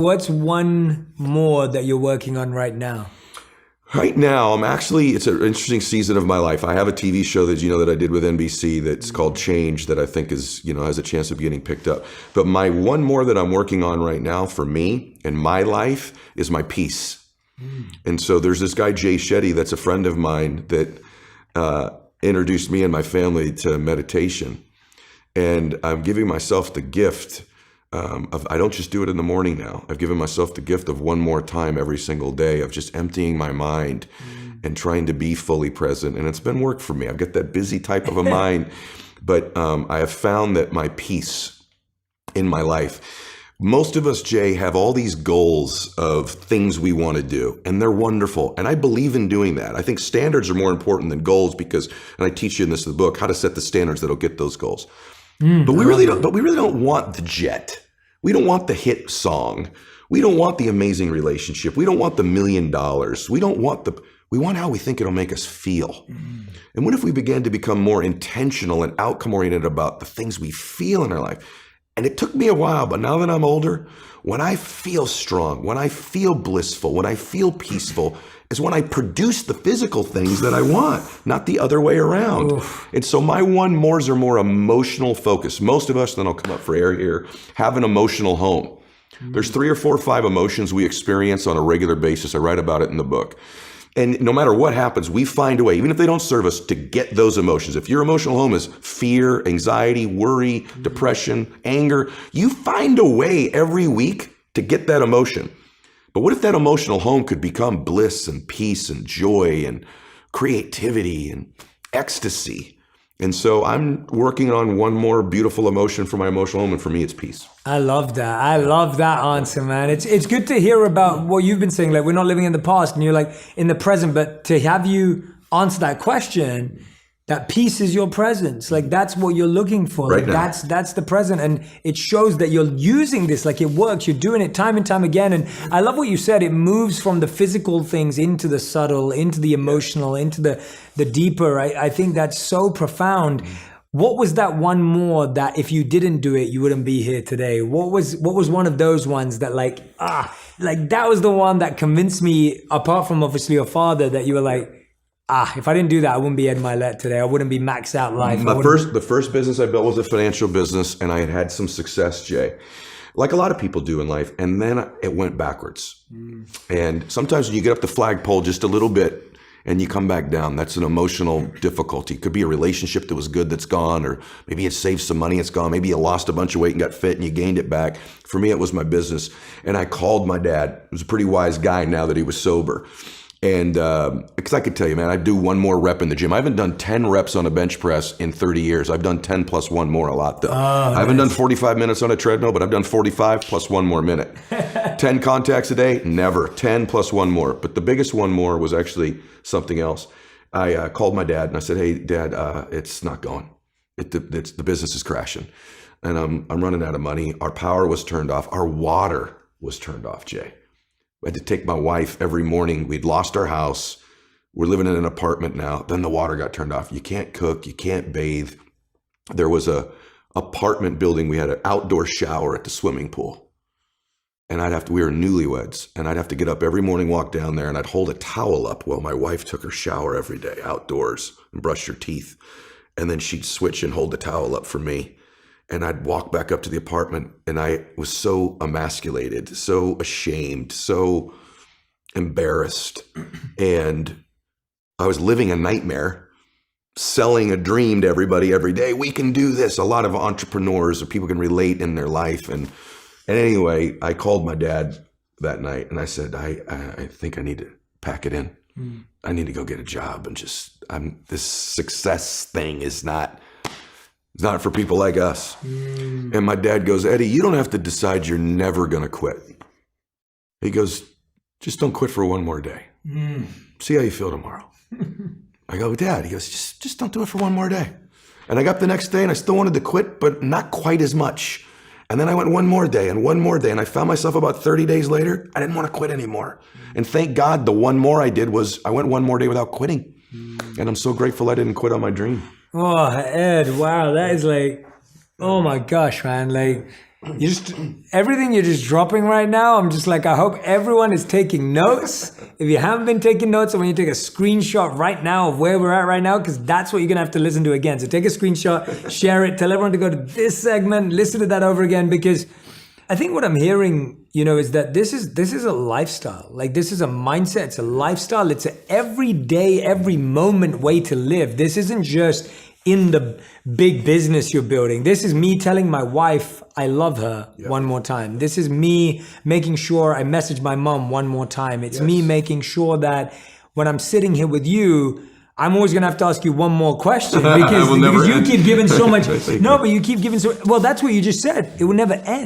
What's one more that you're working on right now? Right now, it's an interesting season of my life. I have a TV show that I did with NBC that's called Change that I think is, has a chance of getting picked up. But my one more that I'm working on right now for me in my life is my peace. And so there's this guy, Shetty, that's a friend of mine that introduced me and my family to meditation. And I'm giving myself the gift I don't just do it in the morning now. I've given myself the gift of one more time every single day of just emptying my mind and trying to be fully present. And it's been work for me. I've got that busy type of a mind, but I have found that my peace in my life, most of us, Jay, have all these goals of things we want to do, and they're wonderful. And I believe in doing that. I think standards are more important than goals because, and I teach you in this book, how to set the standards that'll get those goals. But we really don't want the jet. We don't want the hit song. We don't want the amazing relationship. We don't want the $1 million. We want how we think it'll make us feel. And what if we began to become more intentional and outcome oriented about the things we feel in our life? And it took me a while, but now that I'm older, when I feel strong, when I feel blissful, when I feel peaceful, is when I produce the physical things that I want, not the other way around. Oof. And so my one mores are more emotional focus. Most of us, then I'll come up for air here, have an emotional home. There's 3 or 4 or 5 emotions we experience on a regular basis. I write about it in the book. And no matter what happens, we find a way, even if they don't serve us, to get those emotions. If your emotional home is fear, anxiety, worry, depression, anger, you find a way every week to get that emotion. But what if that emotional home could become bliss and peace and joy and creativity and ecstasy? And so I'm working on one more beautiful emotion for my emotional home, and for me, it's peace. I love that. I love that answer, man. It's good to hear about what you've been saying. Like, we're not living in the past, and you're like in the present. But to have you answer that question, that peace is your presence. Like, that's what you're looking for. Right like, now. that's the present, and it shows that you're using this. Like, it works. You're doing it time and time again. And I love what you said. It moves from the physical things into the subtle, into the emotional, into the deeper. I think that's so profound. What was that one more that if you didn't do it, you wouldn't be here today? What was one of those ones that like that was the one that convinced me, apart from obviously your father, that you were like, if I didn't do that, I wouldn't be Ed Mylett today. I wouldn't be maxed out life. The first business I built was a financial business, and I had some success, Jay, like a lot of people do in life. And then it went backwards. And sometimes when you get up the flagpole just a little bit and you come back down, that's an emotional difficulty. It could be a relationship that was good that's gone, or maybe it saved some money, it's gone. Maybe you lost a bunch of weight and got fit and you gained it back. For me, it was my business. And I called my dad. He was a pretty wise guy now that he was sober. And because I could tell you, man, I do one more rep in the gym. I haven't done 10 reps on a bench press in 30 years. I've done 10 plus one more a lot, though. I haven't done 45 minutes on a treadmill, but I've done 45 plus one more minute. 10 contacts a day? Never. 10 plus one more. But the biggest one more was actually something else. I called my dad and I said, hey, Dad, it's not going. The business is crashing. And I'm running out of money. Our power was turned off. Our water was turned off, Jay. I had to take my wife every morning. We'd lost our house. We're living in an apartment now. Then the water got turned off. You can't cook. You can't bathe. There was a apartment building. We had an outdoor shower at the swimming pool. And we were newlyweds. And I'd have to get up every morning, walk down there, and I'd hold a towel up while my wife took her shower every day outdoors and brushed her teeth. And then she'd switch and hold the towel up for me. And I'd walk back up to the apartment, and I was so emasculated, so ashamed, so embarrassed. And I was living a nightmare, selling a dream to everybody every day. We can do this. A lot of entrepreneurs or people can relate in their life. And anyway, I called my dad that night, and I said, I think I need to pack it in. I need to go get a job. And this success thing is not... It's not for people like us. And my dad goes, Eddie, you don't have to decide you're never going to quit. He goes, just don't quit for one more day. See how you feel tomorrow. I go, Dad. He goes, just don't do it for one more day. And I got up the next day and I still wanted to quit, but not quite as much. And then I went one more day. And I found myself about 30 days later, I didn't want to quit anymore. And thank God the one more I did was I went one more day without quitting. And I'm so grateful I didn't quit on my dream. Oh, Ed, wow, that is like, oh my gosh, man. Like, everything you're just dropping right now, I'm just like, I hope everyone is taking notes. If you haven't been taking notes, I want you to take a screenshot right now of where we're at right now, because that's what you're gonna have to listen to again. So take a screenshot, share it, tell everyone to go to this segment, listen to that over again, because I think what I'm hearing, is that this is a lifestyle. Like, this is a mindset, it's a lifestyle, it's an everyday, every moment way to live. This isn't just in the big business you're building. This is me telling my wife I love her one more time. This is me making sure I message my mom one more time. It's me making sure that when I'm sitting here with you, I'm always going to have to ask you one more question because you keep giving so much. No, but you keep giving so. Well, that's what you just said. It will never end.